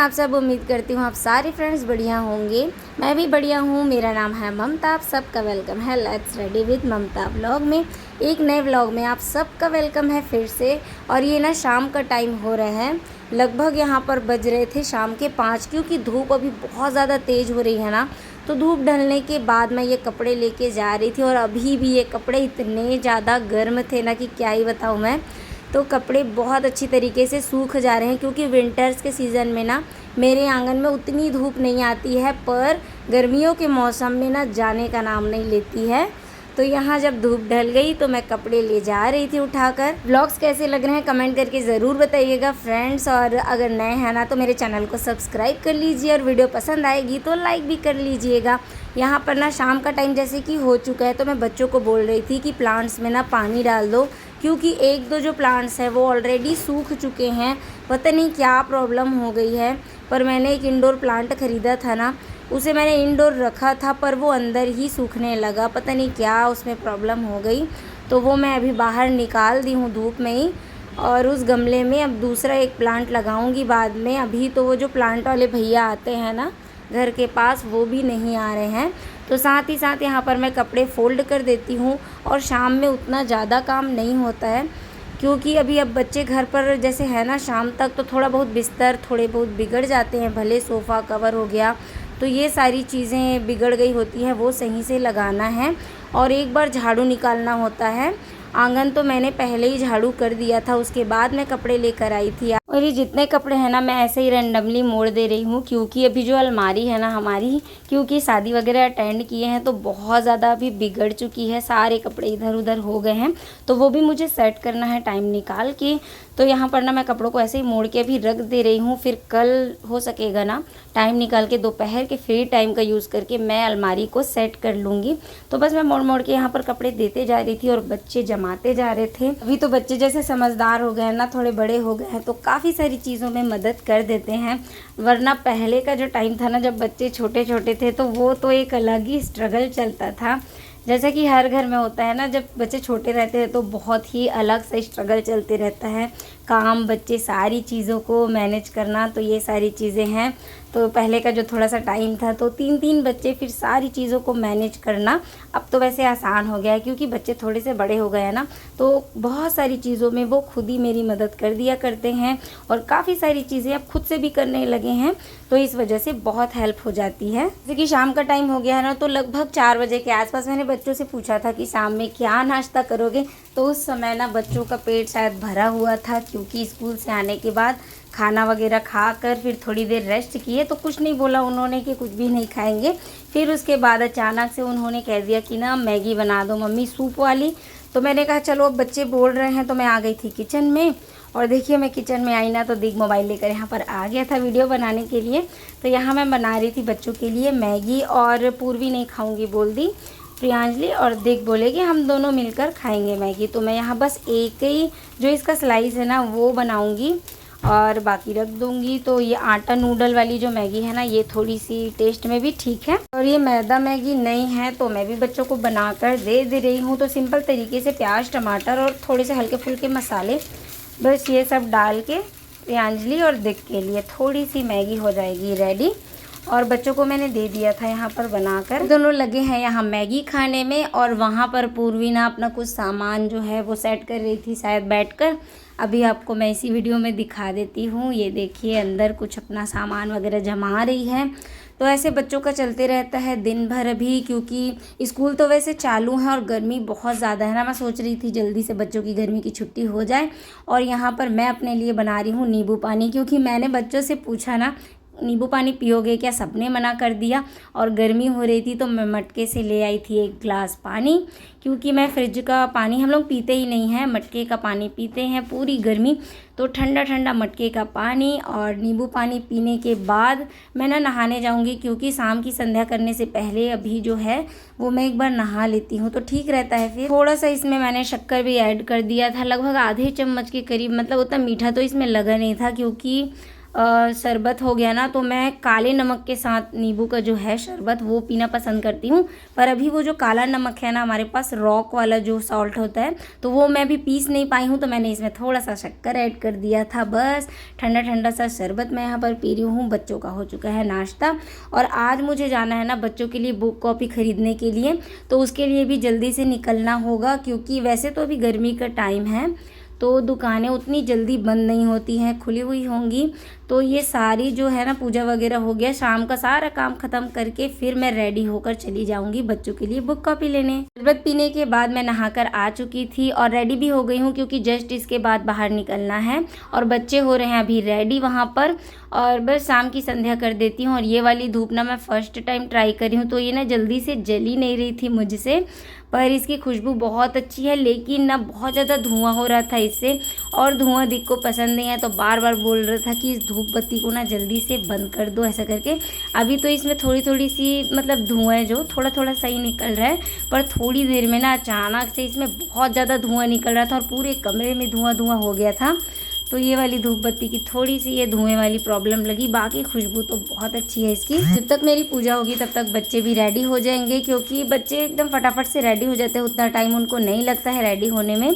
आप सब। उम्मीद करती हूँ आप सारे फ्रेंड्स बढ़िया होंगे। मैं भी बढ़िया हूँ। मेरा नाम है ममता। आप सबका वेलकम है let's ready with Mamta vlog में। एक नए व्लॉग में आप सबका वेलकम है फिर से। और ये ना शाम का टाइम हो रहा है, लगभग यहाँ पर बज रहे थे शाम के 5, क्योंकि धूप अभी बहुत ज़्यादा तेज़ हो रही है ना। तो धूप ढलने के बाद मैं ये कपड़े लेके जा रही थी और अभी भी ये कपड़े इतने ज़्यादा गर्म थे ना कि क्या ही बताऊँ मैं। तो कपड़े बहुत अच्छी तरीके से सूख जा रहे हैं, क्योंकि विंटर्स के सीज़न में ना मेरे आंगन में उतनी धूप नहीं आती है, पर गर्मियों के मौसम में ना जाने का नाम नहीं लेती है। तो यहाँ जब धूप ढल गई तो मैं कपड़े ले जा रही थी उठाकर। व्लॉग्स कैसे लग रहे हैं कमेंट करके ज़रूर बताइएगा फ्रेंड्स। और अगर नए हैं ना तो मेरे चैनल को सब्सक्राइब कर लीजिए, और वीडियो पसंद आएगी तो लाइक भी कर लीजिएगा। यहाँ पर ना शाम का टाइम जैसे कि हो चुका है, तो मैं बच्चों को बोल रही थी कि प्लांट्स में ना पानी डाल दो, क्योंकि एक दो जो प्लांट्स हैं वो ऑलरेडी सूख चुके हैं। पता नहीं क्या प्रॉब्लम हो गई है। पर मैंने एक इंडोर प्लांट ख़रीदा था ना, उसे मैंने इंडोर रखा था पर वो अंदर ही सूखने लगा। पता नहीं क्या उसमें प्रॉब्लम हो गई। तो वो मैं अभी बाहर निकाल दी हूँ धूप में ही। और उस गमले में अब दूसरा एक प्लांट लगाऊंगी बाद में। अभी तो वो जो प्लांट वाले भैया आते हैं ना घर के पास, वो भी नहीं आ रहे हैं। तो साथ ही साथ यहाँ पर मैं कपड़े फ़ोल्ड कर देती हूँ। और शाम में उतना ज़्यादा काम नहीं होता है, क्योंकि अभी अब बच्चे घर पर जैसे है ना, शाम तक तो थोड़ा बहुत बिस्तर थोड़े बहुत बिगड़ जाते हैं, भले सोफ़ा कवर हो गया, तो ये सारी चीज़ें बिगड़ गई होती हैं, वो सही से लगाना है। और एक बार झाड़ू निकालना होता है। आंगन तो मैंने पहले ही झाड़ू कर दिया था, उसके बाद मैं कपड़े लेकर आई थी। और ये जितने कपड़े हैं ना मैं ऐसे ही रैंडमली मोड़ दे रही हूँ, क्योंकि अभी जो अलमारी है ना हमारी, क्योंकि शादी वगैरह अटेंड किए हैं तो बहुत ज़्यादा अभी बिगड़ चुकी है, सारे कपड़े इधर उधर हो गए हैं। तो वो भी मुझे सेट करना है टाइम निकाल के। तो यहाँ पर ना मैं कपड़ों को ऐसे ही मोड़ के अभी रख दे रही हूँ, फिर कल हो सकेगा ना टाइम निकाल के दोपहर के फ्री टाइम का यूज़ करके मैं अलमारी को सेट कर लूँगी। तो बस मैं मोड़ मोड़ के यहाँ पर कपड़े देते जा रही थी और बच्चे जमाते जा रहे थे। अभी तो बच्चे जैसे समझदार हो गए हैं ना, थोड़े बड़े हो गए हैं, तो काफ़ी सारी चीज़ों में मदद कर देते हैं। वरना पहले का जो टाइम था ना, जब बच्चे छोटे छोटे थे, तो वो तो एक अलग ही स्ट्रगल चलता था। जैसा कि हर घर में होता है ना, जब बच्चे छोटे रहते हैं तो बहुत ही अलग सा स्ट्रगल चलते रहता है। काम, बच्चे, सारी चीज़ों को मैनेज करना, तो ये सारी चीज़ें हैं। तो पहले का जो थोड़ा सा टाइम था तो 3-3 बच्चे, फिर सारी चीज़ों को मैनेज करना। अब तो वैसे आसान हो गया है, क्योंकि बच्चे थोड़े से बड़े हो गए हैं ना, तो बहुत सारी चीज़ों में वो खुद ही मेरी मदद कर दिया करते हैं। और काफ़ी सारी चीज़ें अब खुद से भी करने लगे हैं, तो इस वजह से बहुत हेल्प हो जाती है। जैसे कि शाम का टाइम हो गया है ना, तो लगभग 4 बजे के आसपास मैंने बच्चों से पूछा था कि शाम में क्या नाश्ता करोगे। तो उस समय ना बच्चों का पेट शायद भरा हुआ था, क्योंकि स्कूल से आने के बाद खाना वगैरह खाकर फिर थोड़ी देर रेस्ट किए, तो कुछ नहीं बोला उन्होंने कि कुछ भी नहीं खाएंगे। फिर उसके बाद अचानक से उन्होंने कह दिया कि ना मैगी बना दो मम्मी, सूप वाली। तो मैंने कहा चलो अब बच्चे बोल रहे हैं, तो मैं आ गई थी किचन में। और देखिए मैं किचन में आई ना, तो दिग मोबाइल लेकर यहाँ पर आ गया था वीडियो बनाने के लिए। तो यहाँ मैं बना रही थी बच्चों के लिए मैगी, और पूर्वी नहीं खाऊंगी बोल दी, प्रियांजलि और दिग बोले कि हम दोनों मिलकर खाएंगे मैगी। तो मैं यहाँ बस एक ही जो इसका स्लाइस है ना वो बनाऊंगी और बाकी रख दूंगी। तो ये आटा नूडल वाली जो मैगी है ना, ये थोड़ी सी टेस्ट में भी ठीक है, और ये मैदा मैगी नहीं है, तो मैं भी बच्चों को बनाकर दे रही हूँ। तो सिंपल तरीके से प्याज, टमाटर और थोड़े से हल्के फुल्के मसाले, बस ये सब डाल के प्रियांजलि और दिग के लिए थोड़ी सी मैगी हो जाएगी रेडी। और बच्चों को मैंने दे दिया था यहाँ पर बनाकर। दोनों लगे हैं यहाँ मैगी खाने में, और वहाँ पर पूर्वी ना अपना कुछ सामान जो है वो सेट कर रही थी शायद बैठकर। अभी आपको मैं इसी वीडियो में दिखा देती हूँ। ये देखिए अंदर कुछ अपना सामान वगैरह जमा रही है। तो ऐसे बच्चों का चलते रहता है दिन भर अभी, क्योंकि स्कूल तो वैसे चालू है और गर्मी बहुत ज़्यादा है ना। मैं सोच रही थी जल्दी से बच्चों की गर्मी की छुट्टी हो जाए। और यहाँ पर मैं अपने लिए बना रही हूँ नींबू पानी, क्योंकि मैंने बच्चों से पूछा ना नींबू पानी पियोगे क्या, सबने मना कर दिया। और गर्मी हो रही थी तो मैं मटके से ले आई थी 1 गिलास पानी, क्योंकि मैं फ्रिज का पानी हम लोग पीते ही नहीं हैं, मटके का पानी पीते हैं पूरी गर्मी। तो ठंडा ठंडा मटके का पानी और नींबू पानी पीने के बाद मैं ना नहाने जाऊंगी, क्योंकि शाम की संध्या करने से पहले अभी जो है वो मैं एक बार नहा लेती हूँ, तो ठीक रहता है। फिर थोड़ा सा इसमें मैंने शक्कर भी ऐड कर दिया था, लगभग आधे चम्मच के करीब। मतलब उतना मीठा तो इसमें लगा नहीं था, क्योंकि शरबत हो गया ना, तो मैं काले नमक के साथ नींबू का जो है शरबत वो पीना पसंद करती हूँ। पर अभी वो जो काला नमक है ना हमारे पास, रॉक वाला जो सॉल्ट होता है, तो वो मैं अभी पीस नहीं पाई हूँ, तो मैंने इसमें थोड़ा सा शक्कर ऐड कर दिया था। बस ठंडा ठंडा सा शरबत मैं यहाँ पर पी रही हूँ। बच्चों का हो चुका है नाश्ता और आज मुझे जाना है ना बच्चों के लिए बुक कॉपी ख़रीदने के लिए, तो उसके लिए भी जल्दी से निकलना होगा, क्योंकि वैसे तो अभी गर्मी का टाइम है तो दुकानें उतनी जल्दी बंद नहीं होती हैं, खुली हुई होंगी। तो ये सारी जो है ना पूजा वगैरह हो गया, शाम का सारा काम ख़त्म करके फिर मैं रेडी होकर चली जाऊंगी बच्चों के लिए बुक कॉपी लेने। शरबत पीने के बाद मैं नहाकर आ चुकी थी और रेडी भी हो गई हूँ, क्योंकि जस्ट इसके बाद बाहर निकलना है और बच्चे हो रहे हैं अभी रेडी वहाँ पर। और बस शाम की संध्या कर देती हूँ। और ये वाली धूप ना मैं फ़र्स्ट टाइम ट्राई करी हूँ, तो ये ना जल्दी से जली नहीं रही थी मुझसे, पर इसकी खुशबू बहुत अच्छी है। लेकिन ना बहुत ज़्यादा धुआं हो रहा था इससे, और धुआं दिख को पसंद नहीं है, तो बार बार बोल रहा था कि इस धूप बत्ती को ना जल्दी से बंद कर दो ऐसा करके। अभी तो इसमें थोड़ी थोड़ी सी मतलब धुआं जो थोड़ा थोड़ा सही निकल रहा है, पर थोड़ी देर में ना अचानक से इसमें बहुत ज़्यादा धुआं निकल रहा था और पूरे कमरे में धुआं धुआं हो गया था। तो ये वाली धूप बत्ती की थोड़ी सी ये धुएं वाली प्रॉब्लम लगी, बाकी खुशबू तो बहुत अच्छी है इसकी। जब तक मेरी पूजा होगी तब तक बच्चे भी रेडी हो जाएंगे, क्योंकि बच्चे एकदम फटाफट से रेडी हो जाते हैं, उतना टाइम उनको नहीं लगता है रेडी होने में।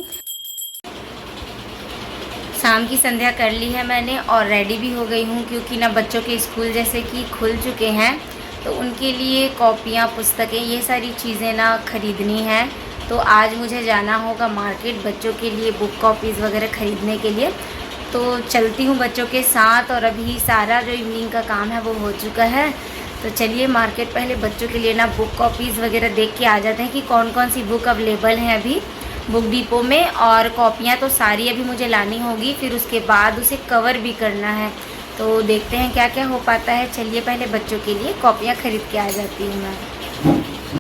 शाम की संध्या कर ली है मैंने और रेडी भी हो गई हूँ, क्योंकि ना बच्चों के स्कूल जैसे कि खुल चुके हैं, तो उनके लिए कॉपियाँ, पुस्तकें, ये सारी चीज़ें ना ख़रीदनी है। तो आज मुझे जाना होगा मार्केट बच्चों के लिए बुक कॉपीज़ वगैरह ख़रीदने के लिए। तो चलती हूँ बच्चों के साथ, और अभी सारा जो इवनिंग का काम है वो हो चुका है। तो चलिए मार्केट पहले बच्चों के लिए ना बुक कॉपीज़ वगैरह देख के आ जाते हैं कि कौन कौन सी बुक अवेलेबल हैं अभी बुक डिपो में। और कॉपियाँ तो सारी अभी मुझे लानी होगी, फिर उसके बाद उसे कवर भी करना है। तो देखते हैं क्या क्या हो पाता है। चलिए पहले बच्चों के लिए कॉपियाँ ख़रीद के आ जाती हूँ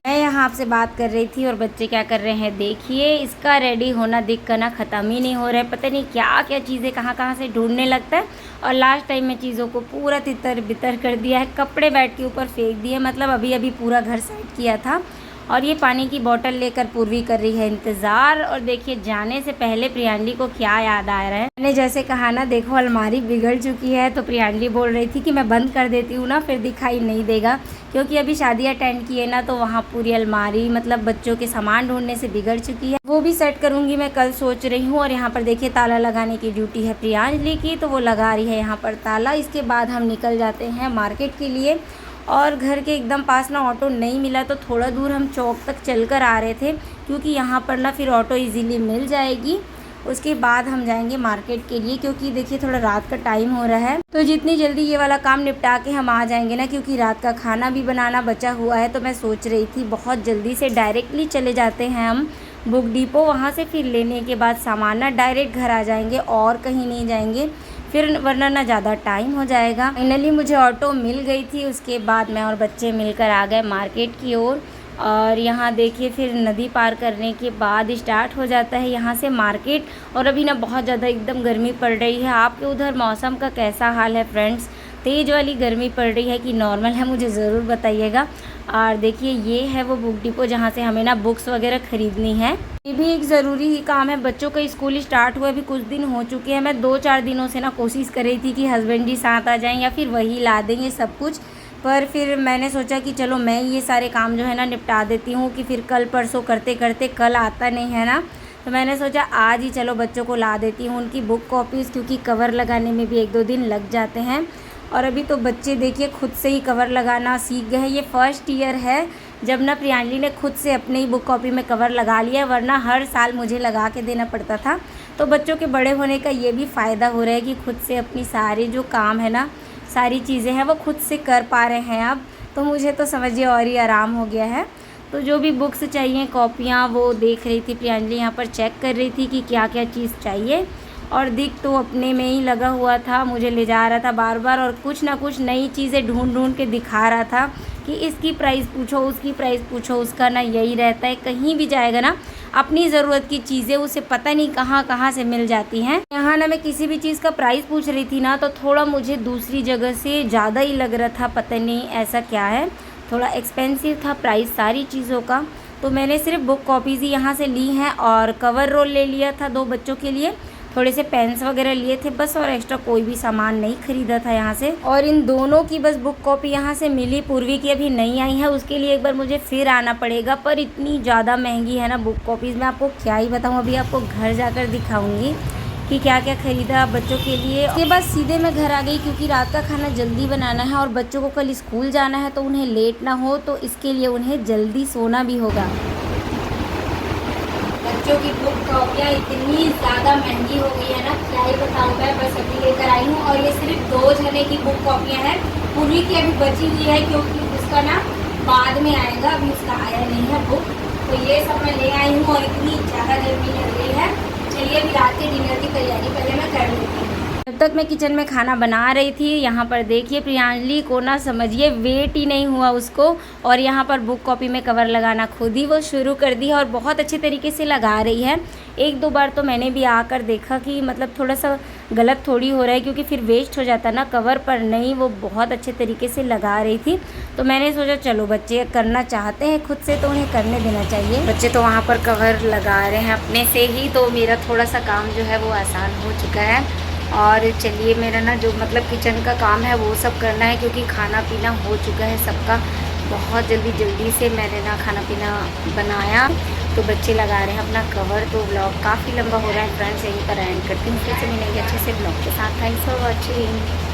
मैं यहाँ आपसे बात कर रही थी और बच्चे क्या कर रहे हैं देखिए। इसका रेडी होना देख कर ना ख़त्म ही नहीं हो रहा है, पता नहीं क्या क्या चीज़ें कहाँ कहाँ से ढूंढने लगता है। और लास्ट टाइम में चीज़ों को पूरा तितर बितर कर दिया है, कपड़े बेड के ऊपर फेंक दिए, मतलब अभी अभी पूरा घर साइड किया था। और ये पानी की बोतल लेकर पूर्वी कर रही है इंतज़ार। और देखिए जाने से पहले प्रियांली को क्या याद आ रहा है। मैंने जैसे कहा ना, देखो अलमारी बिगड़ चुकी है, तो प्रियांली बोल रही थी कि मैं बंद कर देती हूँ ना, फिर दिखाई नहीं देगा, क्योंकि अभी शादी अटेंड की है ना, तो वहाँ पूरी अलमारी मतलब बच्चों के सामान ढूंढने से बिगड़ चुकी है। वो भी सेट करूँगी मैं कल, सोच रही हूँ। और यहाँ पर देखिए ताला लगाने की ड्यूटी है प्रियांली की, तो वो लगा रही है यहाँ पर ताला। इसके बाद हम निकल जाते हैं मार्केट के लिए। और घर के एकदम पास ना ऑटो नहीं मिला, तो थोड़ा दूर हम चौक तक चलकर आ रहे थे, क्योंकि यहाँ पर ना फिर ऑटो इजीली मिल जाएगी। उसके बाद हम जाएंगे मार्केट के लिए, क्योंकि देखिए थोड़ा रात का टाइम हो रहा है, तो जितनी जल्दी ये वाला काम निपटा के हम आ जाएंगे ना, क्योंकि रात का खाना भी बनाना बचा हुआ है। तो मैं सोच रही थी बहुत जल्दी से डायरेक्टली चले जाते हैं हम बुक डिपो, वहाँ से फिर लेने के बाद सामान ना डायरेक्ट घर आ जाएंगे और कहीं नहीं जाएंगे, फिर वरना ना ज़्यादा टाइम हो जाएगा। फाइनली मुझे ऑटो मिल गई थी। उसके बाद मैं और बच्चे मिलकर आ गए मार्केट की ओर। और यहाँ देखिए फिर नदी पार करने के बाद स्टार्ट हो जाता है यहाँ से मार्केट। और अभी ना बहुत ज़्यादा एकदम गर्मी पड़ रही है। आपके उधर मौसम का कैसा हाल है फ्रेंड्स? तेज़ वाली गर्मी पड़ रही है कि नॉर्मल है, मुझे ज़रूर बताइएगा। और देखिए ये है वो बुक डिपो जहाँ से हमें ना बुक्स वगैरह ख़रीदनी है। ये भी एक ज़रूरी ही काम है। बच्चों का स्कूल स्टार्ट हुए अभी कुछ दिन हो चुके हैं। मैं 2-4 दिनों से ना कोशिश कर रही थी कि हस्बैंड जी साथ आ जाएं या फिर वही ला देंगे सब कुछ, पर फिर मैंने सोचा कि चलो मैं ये सारे काम जो है ना निपटा देती हूँ, कि फिर कल परसों करते करते कल आता नहीं है ना, तो मैंने सोचा आज ही चलो बच्चों को ला देती हूँ उनकी बुक कॉपीज़, क्योंकि कवर लगाने में भी 1-2 दिन लग जाते हैं। और अभी तो बच्चे देखिए खुद से ही कवर लगाना सीख गए हैं। ये फर्स्ट ईयर है जब ना प्रियांली ने खुद से अपने ही बुक कॉपी में कवर लगा लिया, वरना हर साल मुझे लगा के देना पड़ता था। तो बच्चों के बड़े होने का ये भी फ़ायदा हो रहा है कि खुद से अपनी सारी जो काम है ना, सारी चीज़ें हैं वो खुद से कर पा रहे हैं अब। तो मुझे तो समझिए और ही आराम हो गया है। तो जो भी बुक्स चाहिए, कॉपियाँ, वो देख रही थी प्रियांली, यहाँ पर चेक कर रही थी कि क्या क्या चीज़ चाहिए। और दिख तो अपने में ही लगा हुआ था, मुझे ले जा रहा था बार बार, और कुछ ना कुछ नई चीज़ें ढूंढ ढूंढ के दिखा रहा था कि इसकी प्राइस पूछो, उसकी प्राइस पूछो। उसका ना यही रहता है, कहीं भी जाएगा ना अपनी ज़रूरत की चीज़ें उसे पता नहीं कहाँ कहाँ से मिल जाती हैं। यहाँ ना मैं किसी भी चीज़ का प्राइस पूछ रही थी ना, तो थोड़ा मुझे दूसरी जगह से ज़्यादा ही लग रहा था, पता नहीं ऐसा क्या है, थोड़ा एक्सपेंसिव था प्राइस सारी चीज़ों का। तो मैंने सिर्फ बुक कॉपीज़ ही यहाँ से ली हैं और कवर रोल ले लिया था 2 बच्चों के लिए। थोड़े से पेन्स वगैरह लिए थे बस, और एक्स्ट्रा कोई भी सामान नहीं खरीदा था यहाँ से। और इन दोनों की बस बुक कॉपी यहाँ से मिली। पूर्वी की अभी नहीं आई है, उसके लिए एक बार मुझे फिर आना पड़ेगा, पर इतनी ज़्यादा महंगी है ना बुक कॉपीज़, मैं आपको क्या ही बताऊँ। अभी आपको घर जाकर दिखाऊँगी कि क्या क्या ख़रीदा बच्चों के लिए। उसके बाद सीधे मैं घर आ गई क्योंकि रात का खाना जल्दी बनाना है और बच्चों को कल स्कूल जाना है, तो उन्हें लेट ना हो, तो इसके लिए उन्हें जल्दी सोना भी होगा। बच्चों की बुक कॉपियाँ इतनी ज़्यादा महंगी हो गई है ना, क्या ही बताऊँ मैं, बस अभी लेकर आई हूँ। और ये सिर्फ 2 जने की बुक कॉपियाँ हैं, पूरी की अभी बची हुई है क्योंकि उसका ना बाद में आएगा, अभी उसका आया नहीं है बुक। तो ये सब मैं ले आई हूँ और इतनी ज़्यादा गर्मी लग रही है। चलिए अभी रात के डिनर की तैयारी पहले मैं कर लेती हूँ। जब तक मैं किचन में खाना बना रही थी, यहाँ पर देखिए प्रियांजलि को ना समझिए वेट ही नहीं हुआ उसको, और यहाँ पर बुक कॉपी में कवर लगाना खुद ही वो शुरू कर दी है और बहुत अच्छे तरीके से लगा रही है। 1-2 बार तो मैंने भी आकर देखा कि मतलब थोड़ा सा गलत थोड़ी हो रहा है, क्योंकि फिर वेस्ट हो जाता ना कवर, पर नहीं, वो बहुत अच्छे तरीके से लगा रही थी। तो मैंने सोचा चलो बच्चे करना चाहते हैं खुद से तो उन्हें करने देना चाहिए। बच्चे तो वहाँ पर कवर लगा रहे हैं अपने से ही, तो मेरा थोड़ा सा काम जो है वो आसान हो चुका है। और चलिए मेरा ना जो मतलब किचन का काम है वो सब करना है, क्योंकि खाना पीना हो चुका है सबका। बहुत जल्दी से मैंने ना खाना पीना बनाया, तो बच्चे लगा रहे हैं अपना कवर। तो व्लॉग काफ़ी लंबा हो रहा है फ्रेंड्स, यहीं पर एंड करती हूँ, फिर से मिलेंगे अच्छे से ब्लॉग के साथ। Thanks for watching.